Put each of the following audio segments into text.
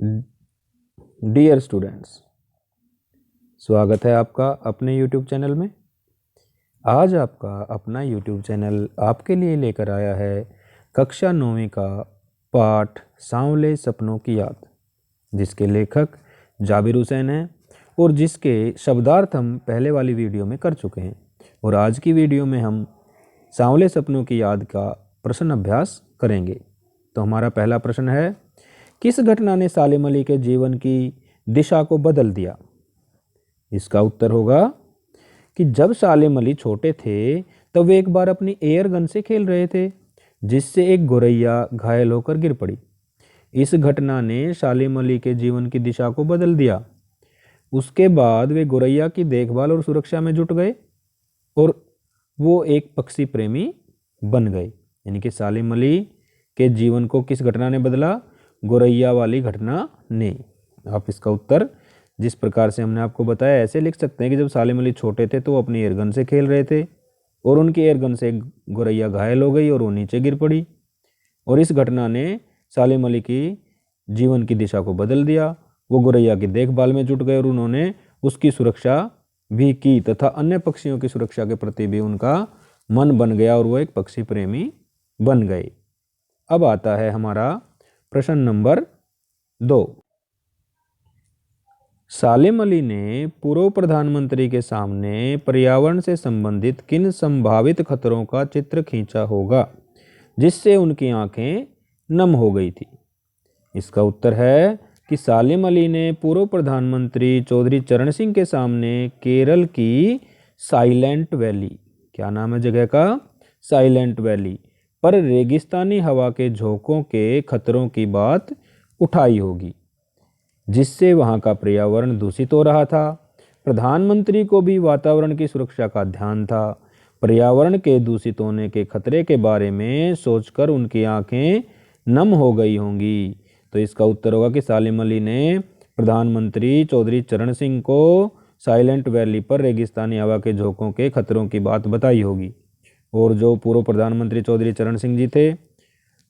Dear students, स्वागत है आपका अपने YouTube चैनल में। आज आपका अपना YouTube चैनल आपके लिए लेकर आया है कक्षा 9वीं का पाठ सांवले सपनों की याद, जिसके लेखक जाबिर हुसैन हैं और जिसके शब्दार्थ हम पहले वाली वीडियो में कर चुके हैं। और आज की वीडियो में हम सांवले सपनों की याद का प्रश्न अभ्यास करेंगे। तो हमारा पहला प्रश्न है, किस घटना ने सालिम अली के जीवन की दिशा को बदल दिया? इसका उत्तर होगा कि जब सालिम अली छोटे थे तब वे एक बार अपनी एयर गन से खेल रहे थे, जिससे एक गोरैया घायल होकर गिर पड़ी। इस घटना ने सालिम अली के जीवन की दिशा को बदल दिया। उसके बाद वे गोरैया की देखभाल और सुरक्षा में जुट गए और वो एक पक्षी प्रेमी बन गए। यानी कि सालिम अली के जीवन को किस घटना ने बदला? गोरैया वाली घटना ने। आप इसका उत्तर जिस प्रकार से हमने आपको बताया ऐसे लिख सकते हैं कि जब सालिम अली छोटे थे तो वो अपनी एयरगन से खेल रहे थे और उनकी एयरगन से गोरैया घायल हो गई और वो नीचे गिर पड़ी, और इस घटना ने सालिम अली की जीवन की दिशा को बदल दिया। वो गोरैया की देखभाल में जुट गए और उन्होंने उसकी सुरक्षा भी की तथा अन्य पक्षियों की सुरक्षा के प्रति भी उनका मन बन गया और वो एक पक्षी प्रेमी बन गए। अब आता है हमारा प्रश्न नंबर 2। सालिम अली ने पूर्व प्रधानमंत्री के सामने पर्यावरण से संबंधित किन संभावित खतरों का चित्र खींचा होगा जिससे उनकी आंखें नम हो गई थी? इसका उत्तर है कि सालिम अली ने पूर्व प्रधानमंत्री चौधरी चरण सिंह के सामने केरल की साइलेंट वैली, क्या नाम है जगह का? साइलेंट वैली पर रेगिस्तानी हवा के झोंकों के खतरों की बात उठाई होगी, जिससे वहां का पर्यावरण दूषित हो रहा था। प्रधानमंत्री को भी वातावरण की सुरक्षा का ध्यान था। पर्यावरण के दूषित होने के खतरे के बारे में सोचकर उनकी आंखें नम हो गई होंगी। तो इसका उत्तर होगा कि सालिम अली ने प्रधानमंत्री चौधरी चरण सिंह को साइलेंट वैली पर रेगिस्तानी हवा के झोंकों के खतरों की बात बताई होगी। और जो पूर्व प्रधानमंत्री चौधरी चरण सिंह जी थे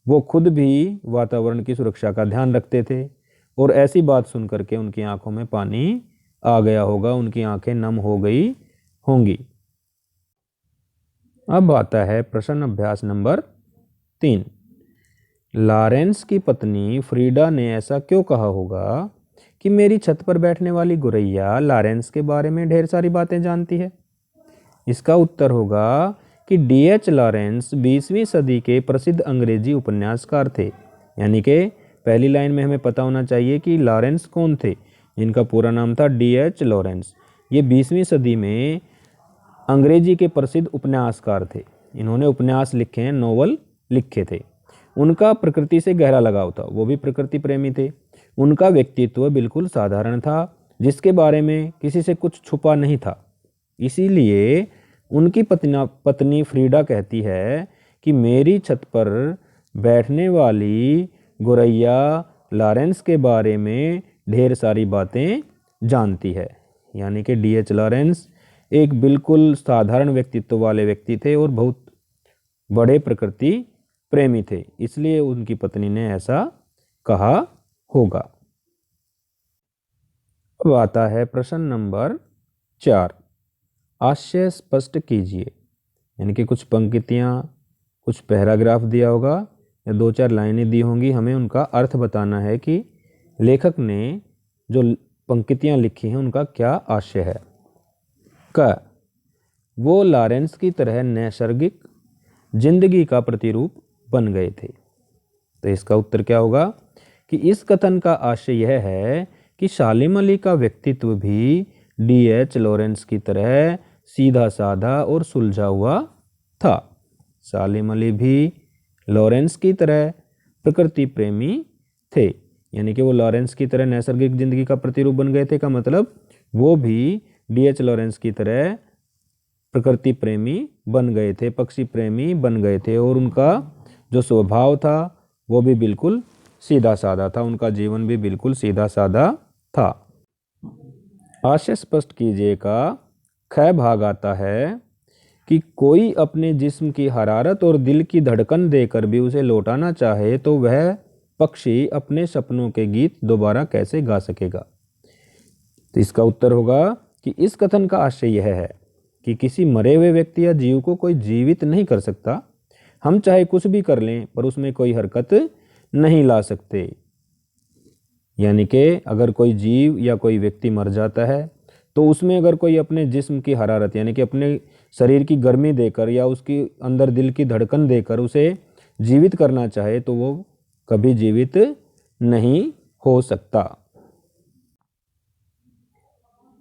वो खुद भी वातावरण की सुरक्षा का ध्यान रखते थे और ऐसी बात सुन करके उनकी आंखों में पानी आ गया होगा, उनकी आंखें नम हो गई होंगी। अब आता है प्रश्न अभ्यास नंबर 3। लॉरेंस की पत्नी फ्रीडा ने ऐसा क्यों कहा होगा कि मेरी छत पर बैठने वाली गोरैया लॉरेंस के बारे में ढेर सारी बातें जानती है? इसका उत्तर होगा कि D.H. लॉरेंस 20वीं सदी के प्रसिद्ध अंग्रेजी उपन्यासकार थे। यानी कि पहली लाइन में हमें पता होना चाहिए कि लॉरेंस कौन थे। इनका पूरा नाम था D.H. लॉरेंस। ये 20वीं सदी में अंग्रेजी के प्रसिद्ध उपन्यासकार थे। इन्होंने उपन्यास लिखे हैं, नोवेल लिखे थे। उनका प्रकृति से गहरा लगाव था, वो भी प्रकृति प्रेमी थे। उनका व्यक्तित्व बिल्कुल साधारण था, जिसके बारे में किसी से कुछ छुपा नहीं था। इसीलिए उनकी पत्नी फ्रीडा कहती है कि मेरी छत पर बैठने वाली गोरैया लॉरेंस के बारे में ढेर सारी बातें जानती है। यानी कि D.H. लॉरेंस एक बिल्कुल साधारण व्यक्तित्व वाले व्यक्ति थे और बहुत बड़े प्रकृति प्रेमी थे, इसलिए उनकी पत्नी ने ऐसा कहा होगा। अब आता है प्रश्न नंबर 4। आशय स्पष्ट कीजिए। यानी कि कुछ पंक्तियाँ, कुछ पैराग्राफ दिया होगा या 2-4 लाइनें दी होंगी, हमें उनका अर्थ बताना है कि लेखक ने जो पंक्तियाँ लिखी हैं उनका क्या आशय है। वो लॉरेंस की तरह नैसर्गिक जिंदगी का प्रतिरूप बन गए थे। तो इसका उत्तर क्या होगा कि इस कथन का आशय यह है कि सालिम अली का व्यक्तित्व भी D.H. लॉरेंस की तरह सीधा साधा और सुलझा हुआ था। सालिम अली भी लॉरेंस की तरह प्रकृति प्रेमी थे। यानी कि वो लॉरेंस की तरह नैसर्गिक जिंदगी का प्रतिरूप बन गए थे का मतलब वो भी D.H. लॉरेंस की तरह प्रकृति प्रेमी बन गए थे, पक्षी प्रेमी बन गए थे। और उनका जो स्वभाव था वो भी बिल्कुल सीधा साधा था, उनका जीवन भी बिल्कुल सीधा साधा था। आशय स्पष्ट कीजिए का ख भाग आता है कि कोई अपने जिस्म की हरारत और दिल की धड़कन देकर भी उसे लौटाना चाहे तो वह पक्षी अपने सपनों के गीत दोबारा कैसे गा सकेगा? तो इसका उत्तर होगा कि इस कथन का आशय यह है कि किसी मरे हुए व्यक्ति या जीव को कोई जीवित नहीं कर सकता। हम चाहे कुछ भी कर लें पर उसमें कोई हरकत नहीं ला सकते। यानी कि अगर कोई जीव या कोई व्यक्ति मर जाता है तो उसमें अगर कोई अपने जिस्म की हरारत यानी कि अपने शरीर की गर्मी देकर या उसकी अंदर दिल की धड़कन देकर उसे जीवित करना चाहे तो वो कभी जीवित नहीं हो सकता।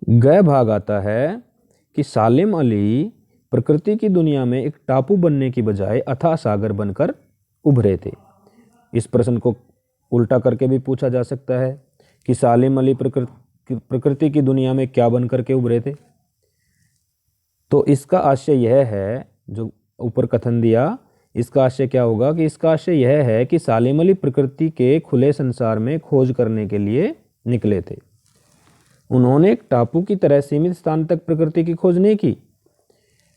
गह भाग आता है कि सालिम अली प्रकृति की दुनिया में एक टापू बनने की बजाय अथाह सागर बनकर उभरे थे। इस प्रश्न को उल्टा करके भी पूछा जा सकता है कि सालिम अली प्रकृति की दुनिया में क्या बनकर के उभरे थे। तो इसका आशय यह है, जो ऊपर कथन दिया, इसका आशय क्या होगा कि इसका आशय यह है कि सालिम अली प्रकृति के खुले संसार में खोज करने के लिए निकले थे। उन्होंने एक टापू की तरह सीमित स्थान तक प्रकृति की खोज नहीं की,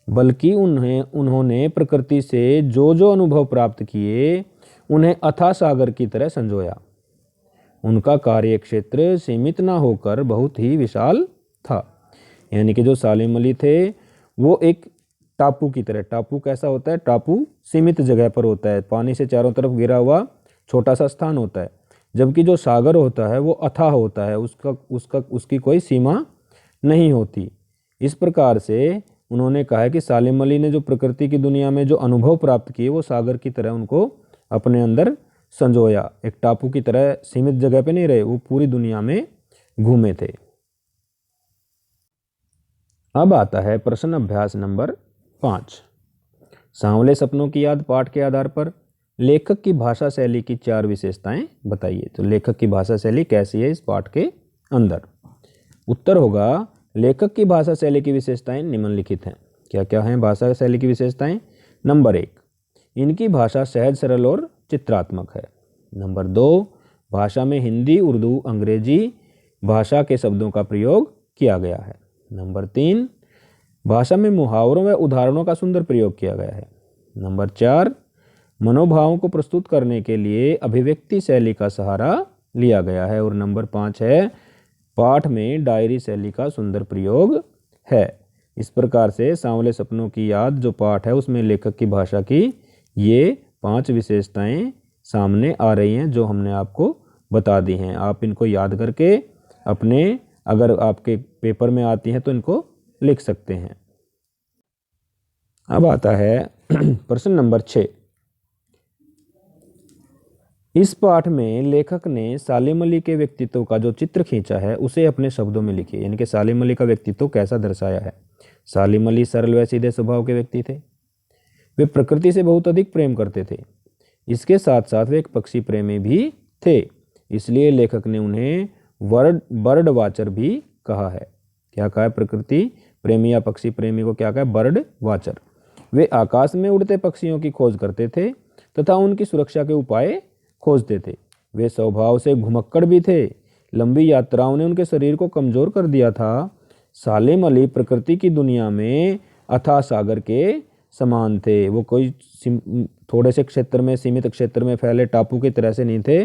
बल्कि उन्होंने प्रकृति से जो जो अनुभव प्राप्त किए उन्हें अथाह सागर की तरह संजोया। उनका कार्य क्षेत्र सीमित ना होकर बहुत ही विशाल था। यानी कि जो सालिम अली थे वो एक टापू की तरह, टापू कैसा होता है? टापू सीमित जगह पर होता है, पानी से चारों तरफ घिरा हुआ छोटा सा स्थान होता है, जबकि जो सागर होता है वो अथाह होता है, उसकी कोई सीमा नहीं होती। इस प्रकार से उन्होंने कहा है कि सालिम अली ने जो प्रकृति की दुनिया में जो अनुभव प्राप्त किए वो सागर की तरह उनको अपने अंदर संजोया। एक टापू की तरह सीमित जगह पे नहीं रहे, वो पूरी दुनिया में घूमे थे। अब आता है प्रश्न अभ्यास नंबर 5। सांवले सपनों की याद पाठ के आधार पर लेखक की भाषा शैली की 4 विशेषताएं बताइए। तो लेखक की भाषा शैली कैसी है इस पाठ के अंदर? उत्तर होगा लेखक की भाषा शैली की विशेषताएं निम्नलिखित हैं। क्या क्या हैं भाषा शैली की विशेषताएं? नंबर 1, इनकी भाषा सहज सरल और चित्रात्मक है। नंबर 2, भाषा में हिंदी, उर्दू, अंग्रेजी भाषा के शब्दों का प्रयोग किया गया है। नंबर 3, भाषा में मुहावरों व उदाहरणों का सुंदर प्रयोग किया गया है। नंबर 4, मनोभावों को प्रस्तुत करने के लिए अभिव्यक्ति शैली का सहारा लिया गया है। और नंबर 5 है, पाठ में डायरी शैली का सुंदर प्रयोग है। इस प्रकार से सांवले सपनों की याद जो पाठ है उसमें लेखक की भाषा की ये 5 विशेषताएं सामने आ रही हैं जो हमने आपको बता दी हैं। आप इनको याद करके अपने, अगर आपके पेपर में आती हैं तो इनको लिख सकते हैं। अब आता है प्रश्न नंबर 6। इस पाठ में लेखक ने सालिम अली के व्यक्तित्व का जो चित्र खींचा है उसे अपने शब्दों में लिखिए। यानी कि सालिम अली का व्यक्तित्व कैसा दर्शाया है। सालिम अली सरल व सीधे स्वभाव के व्यक्ति थे। वे प्रकृति से बहुत अधिक प्रेम करते थे। इसके साथ साथ वे एक पक्षी प्रेमी भी थे, इसलिए लेखक ने उन्हें बर्ड वाचर भी कहा है। क्या कहा है? प्रकृति प्रेमी या पक्षी प्रेमी को क्या कहा है? Bird watcher. वे आकाश में उड़ते पक्षियों की खोज करते थे तथा उनकी सुरक्षा के उपाय खोजते थे। वे स्वभाव से घुमक्कड़ भी थे। लंबी यात्राओं ने उनके शरीर को कमजोर कर दिया था। सालिम अली प्रकृति की दुनिया में अथाह सागर के समान थे। वो कोई थोड़े से क्षेत्र में, सीमित क्षेत्र में फैले टापू की तरह से नहीं थे,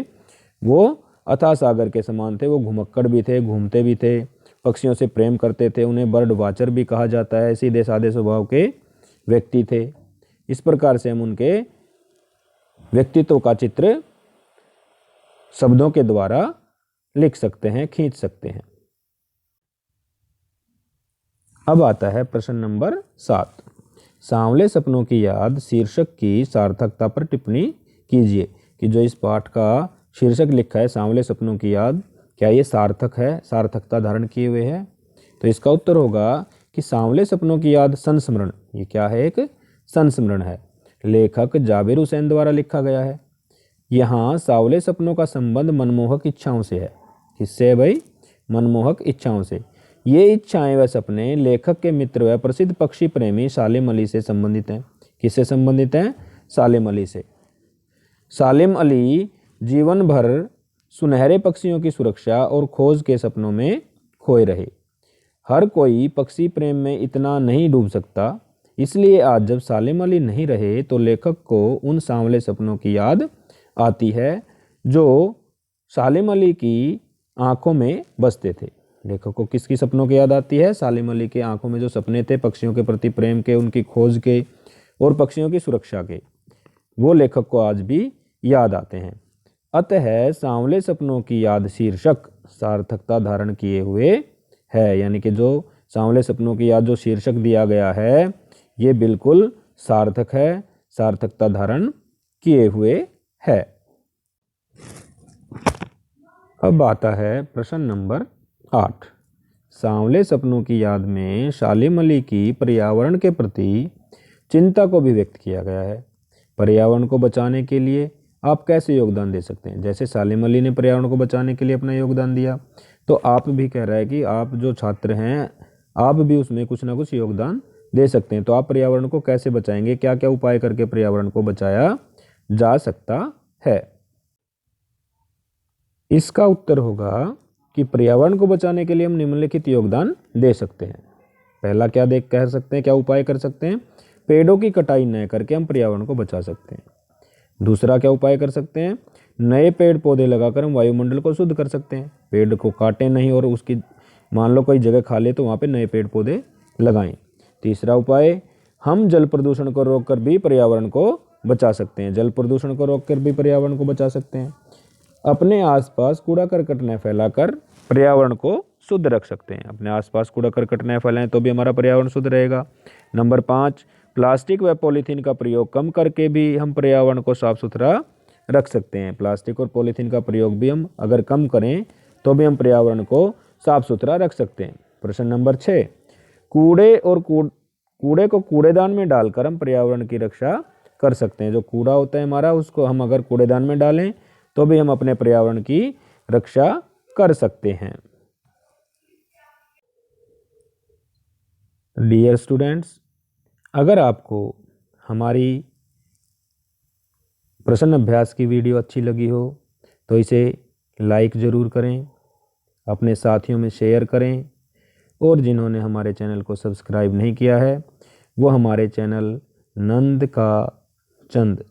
वो अथाह सागर के समान थे। वो घुमक्कड़ भी थे, घूमते भी थे, पक्षियों से प्रेम करते थे। उन्हें बर्ड वाचर भी कहा जाता है। सीधे साधे स्वभाव के व्यक्ति थे। इस प्रकार से हम उनके व्यक्तित्व का चित्र शब्दों के द्वारा लिख सकते हैं, खींच सकते हैं। अब आता है प्रश्न नंबर 7। सांवले सपनों की याद शीर्षक की सार्थकता पर टिप्पणी कीजिए। कि जो इस पाठ का शीर्षक लिखा है सांवले सपनों की याद, क्या ये सार्थक है, सार्थकता धारण किए हुए है? तो इसका उत्तर होगा कि सांवले सपनों की याद संस्मरण, ये क्या है? एक संस्मरण है। लेखक जाबिर हुसैन द्वारा लिखा गया है। यहाँ सांवले सपनों का संबंध मनमोहक इच्छाओं से है। किससे है भाई? मनमोहक इच्छाओं से। ये इच्छाएं व सपने लेखक के मित्र व प्रसिद्ध पक्षी प्रेमी सालिम अली से संबंधित हैं। किससे संबंधित हैं? सालिम अली से। सालिम अली जीवन भर सुनहरे पक्षियों की सुरक्षा और खोज के सपनों में खोए रहे। हर कोई पक्षी प्रेम में इतना नहीं डूब सकता, इसलिए आज जब सालिम अली नहीं रहे तो लेखक को उन सांवले सपनों की याद आती है जो सालिम अली की आंखों में बसते थे। लेखक को किसकी सपनों की याद आती है? सालिम अली के आंखों में जो सपने थे पक्षियों के प्रति प्रेम के, उनकी खोज के और पक्षियों की सुरक्षा के, वो लेखक को आज भी याद आते हैं। अतः सांवले सपनों की याद शीर्षक सार्थकता धारण किए हुए है। यानी कि जो सांवले सपनों की याद जो शीर्षक दिया गया है ये बिल्कुल सार्थक है, सार्थकता धारण किए हुए है। अब आता है प्रश्न नंबर 8। सांवले सपनों की याद में सालिम अली की पर्यावरण के प्रति चिंता को भी व्यक्त किया गया है। पर्यावरण को बचाने के लिए आप कैसे योगदान दे सकते हैं? जैसे सालिम अली ने पर्यावरण को बचाने के लिए अपना योगदान दिया, तो आप भी कह रहा है कि आप जो छात्र हैं आप भी उसमें कुछ ना कुछ योगदान दे सकते हैं। तो आप पर्यावरण को कैसे बचाएंगे? क्या क्या उपाय करके पर्यावरण को बचाया जा सकता है? इसका उत्तर होगा कि पर्यावरण को बचाने के लिए हम निम्नलिखित योगदान दे सकते हैं। पहला क्या कह सकते हैं, क्या उपाय कर सकते हैं? पेड़ों की कटाई न करके हम पर्यावरण को बचा सकते हैं। दूसरा क्या उपाय कर सकते हैं? नए पेड़ पौधे लगाकर हम वायुमंडल को शुद्ध कर सकते हैं। पेड़ को काटें नहीं और उसकी मान लो कोई जगह खाली तो वहाँ पे नए पेड़ पौधे लगाएं। तीसरा उपाय, हम जल प्रदूषण को रोककर भी पर्यावरण को बचा सकते हैं। जल प्रदूषण को रोककर भी पर्यावरण को बचा सकते हैं। अपने आसपास कूड़ा करकट न फैलाकर पर्यावरण को शुद्ध रख सकते हैं। अपने आसपास कूड़ा करकट न फैलाएं तो भी हमारा पर्यावरण शुद्ध रहेगा। नंबर 5, प्लास्टिक व पॉलीथीन का प्रयोग कम करके भी हम पर्यावरण को साफ सुथरा रख सकते हैं। प्लास्टिक और पॉलीथीन का प्रयोग भी हम अगर कम करें तो भी हम पर्यावरण को साफ सुथरा रख सकते हैं। प्रश्न नंबर 6, कूड़े को कूड़ेदान में डालकर हम पर्यावरण की रक्षा कर सकते हैं। जो कूड़ा होता है हमारा उसको हम अगर कूड़ेदान में डालें तो भी हम अपने पर्यावरण की रक्षा कर सकते हैं। डियर स्टूडेंट्स, अगर आपको हमारी प्रश्न अभ्यास की वीडियो अच्छी लगी हो तो इसे लाइक ज़रूर करें, अपने साथियों में शेयर करें और जिन्होंने हमारे चैनल को सब्सक्राइब नहीं किया है वो हमारे चैनल नंद का चंद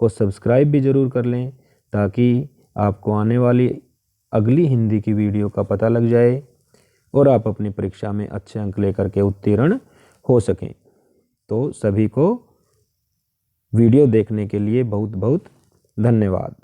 को सब्सक्राइब भी ज़रूर कर लें ताकि आपको आने वाली अगली हिंदी की वीडियो का पता लग जाए और आप अपनी परीक्षा में अच्छे अंक लेकर के उत्तीर्ण हो सकें। तो सभी को वीडियो देखने के लिए बहुत बहुत धन्यवाद।